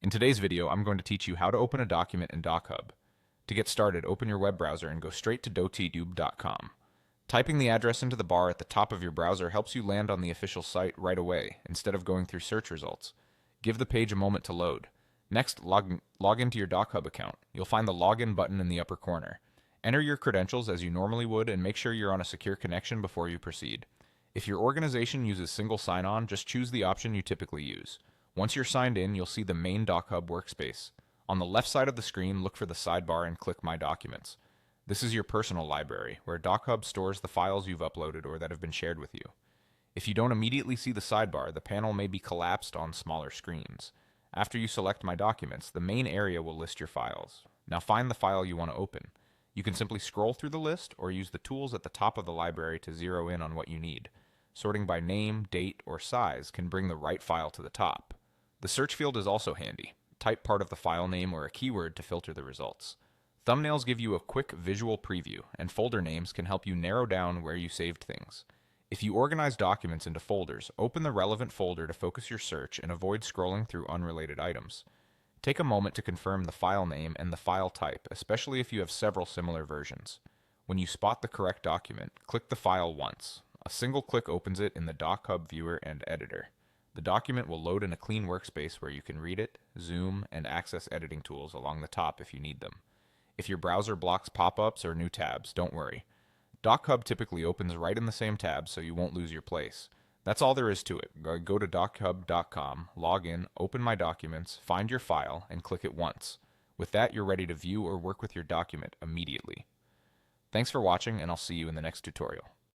In today's video, I'm going to teach you how to open a document in DocHub. To get started, open your web browser and go straight to doctube.com. Typing the address into the bar at the top of your browser helps you land on the official site right away, instead of going through search results. Give the page a moment to load. Next, log into your DocHub account. You'll find the Login button in the upper corner. Enter your credentials as you normally would and make sure you're on a secure connection before you proceed. If your organization uses single sign-on, just choose the option you typically use. Once you're signed in, you'll see the main DocHub workspace. On the left side of the screen, look for the sidebar and click My Documents. This is your personal library, where DocHub stores the files you've uploaded or that have been shared with you. If you don't immediately see the sidebar, the panel may be collapsed on smaller screens. After you select My Documents, the main area will list your files. Now find the file you want to open. You can simply scroll through the list or use the tools at the top of the library to zero in on what you need. Sorting by name, date, or size can bring the right file to the top. The search field is also handy. Type part of the file name or a keyword to filter the results. Thumbnails give you a quick visual preview, and folder names can help you narrow down where you saved things. If you organize documents into folders, open the relevant folder to focus your search and avoid scrolling through unrelated items. Take a moment to confirm the file name and the file type, especially if you have several similar versions. When you spot the correct document, click the file once. A single click opens it in the DocHub viewer and editor. The document will load in a clean workspace where you can read it, zoom, and access editing tools along the top if you need them. If your browser blocks pop-ups or new tabs, don't worry. DocHub typically opens right in the same tab, so you won't lose your place. That's all there is to it. Go to DocHub.com, log in, open My Documents, find your file, and click it once. With that, you're ready to view or work with your document immediately. Thanks for watching, and I'll see you in the next tutorial.